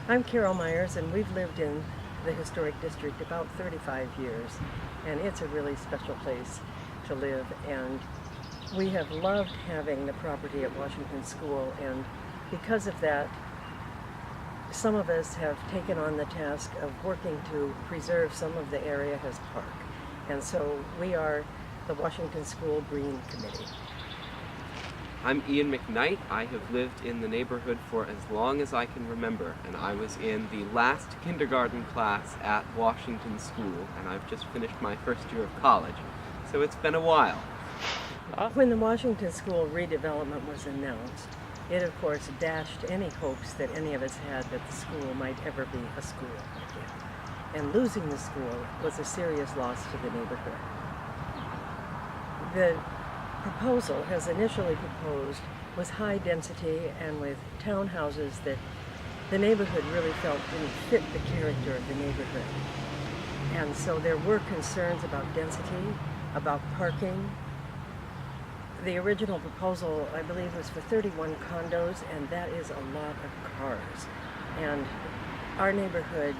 I'm Carol Myers, and we've lived in the historic district about 35 years, and it's a really special place to live, and we have loved having the property at Washington School, and because of that, some of us have taken on the task of working to preserve some of the area as park, and so we are the Washington School Green Committee. I'm Ian Mcknight. I have lived in the neighborhood for as long as I can remember, and I was in the last kindergarten class at Washington School, and I've just finished my first year of college, so it's been a while. When the Washington School redevelopment was announced, it of course dashed any hopes that any of us had that the school might ever be a school again. And losing the school was a serious loss to the neighborhood. The proposal, as initially proposed, was high density and with townhouses that the neighborhood really felt didn't fit the character of the neighborhood. And so there were concerns about density, about parking. The original proposal, I believe, was for 31 condos, and that is a lot of cars. And our neighborhood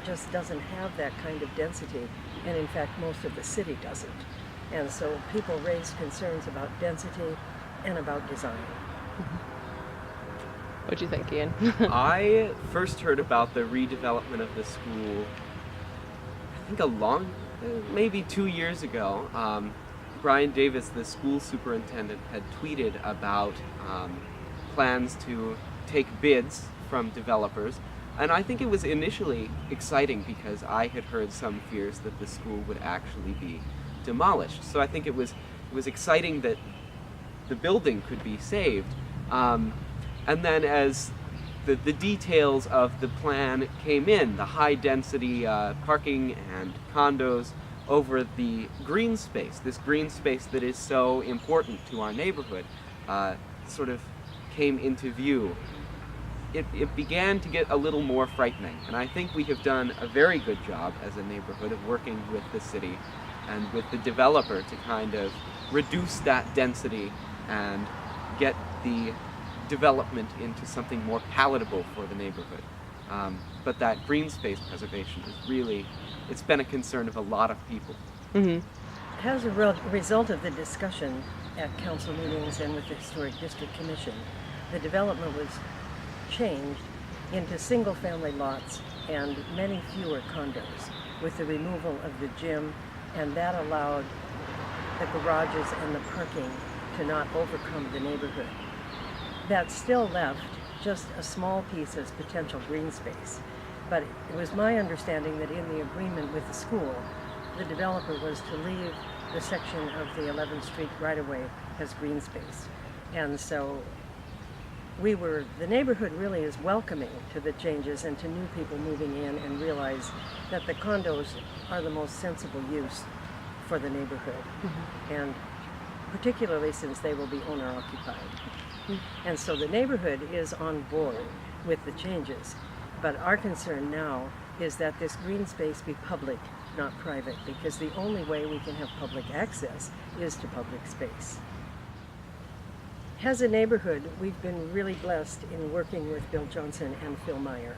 just doesn't have that kind of density, and in fact most of the city doesn't. And so people raised concerns about density and about design. What do you think, Ian? I first heard about the redevelopment of the school, I think maybe 2 years ago. Brian Davis, the school superintendent, had tweeted about plans to take bids from developers. And I think it was initially exciting because I had heard some fears that the school would actually be demolished. So I think it was exciting that the building could be saved. And then as the details of the plan came in, the high density parking and condos over the green space, this green space that is so important to our neighborhood, sort of came into view. It began to get a little more frightening, and I think we have done a very good job as a neighborhood of working with the city and with the developer to kind of reduce that density and get the development into something more palatable for the neighborhood. But that green space preservation is really, it's been a concern of a lot of people. Mm-hmm. As a result of the discussion at council meetings and with the Historic District Commission, the development was changed into single-family lots and many fewer condos with the removal of the gym, and that allowed the garages and the parking to not overcome the neighborhood. That still left just a small piece as potential green space, but it was my understanding that in the agreement with the school, the developer was to leave the section of the 11th Street right-of-way as green space. And so the neighborhood really is welcoming to the changes and to new people moving in and realize that the condos are the most sensible use for the neighborhood, and particularly since they will be owner-occupied. And so the neighborhood is on board with the changes, but our concern now is that this green space be public, not private, because the only way we can have public access is to public space. As a neighborhood, we've been really blessed in working with Bill Johnson and Phil Meyer,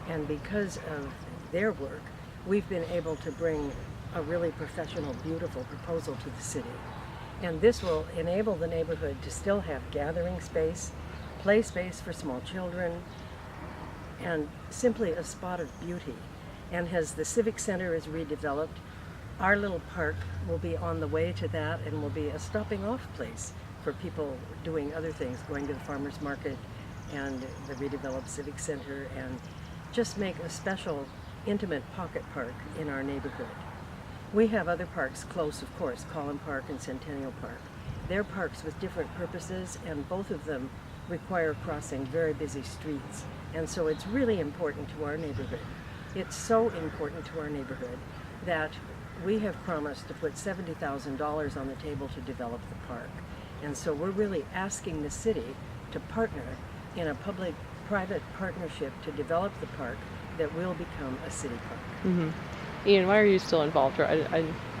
and because of their work, we've been able to bring a really professional, beautiful proposal to the city. And this will enable the neighborhood to still have gathering space, play space for small children, and simply a spot of beauty. And as the Civic Center is redeveloped, our little park will be on the way to that and will be a stopping off place for people doing other things, going to the farmer's market and the redeveloped Civic Center, and just make a special, intimate pocket park in our neighborhood. We have other parks close, of course, Holland Park and Sentinel Park. They're parks with different purposes, and both of them require crossing very busy streets. And so it's really important to our neighborhood. It's so important to our neighborhood that we have promised to put $70,000 on the table to develop the park. And so we're really asking the city to partner in a public-private partnership to develop the park that will become a city park. Mm-hmm. Ian, why are you still involved? I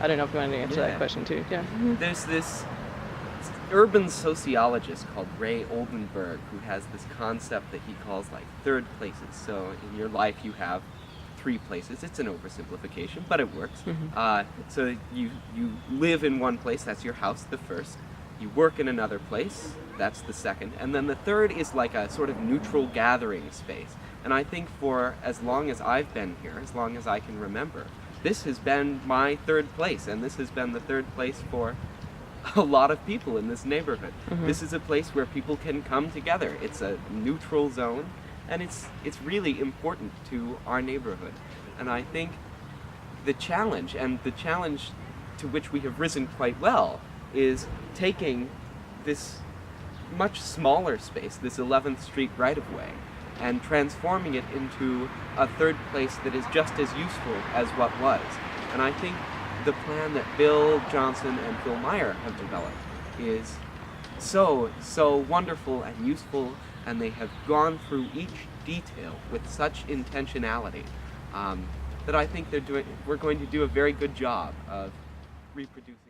don't know if you wanted to answer that question too. Yeah. There's this urban sociologist called Ray Oldenburg, who has this concept that he calls like third places. So in your life you have 3 places. It's an oversimplification, but it works. So you live in one place, that's your house, the first. You work in another place, that's the second. And then the third is like a sort of neutral gathering space. And I think for as long as I've been here, as long as I can remember, this has been my third place, and this has been the third place for a lot of people in this neighborhood. This is a place where people can come together. It's a neutral zone, and it's really important to our neighborhood. And I think the challenge to which we have risen quite well, is taking this much smaller space, this 11th Street right-of-way, and transforming it into a third place that is just as useful as what was. And I think the plan that Bill Johnson and Phil Meyer have developed is so wonderful and useful, and they have gone through each detail with such intentionality that I think we're going to do a very good job of reproducing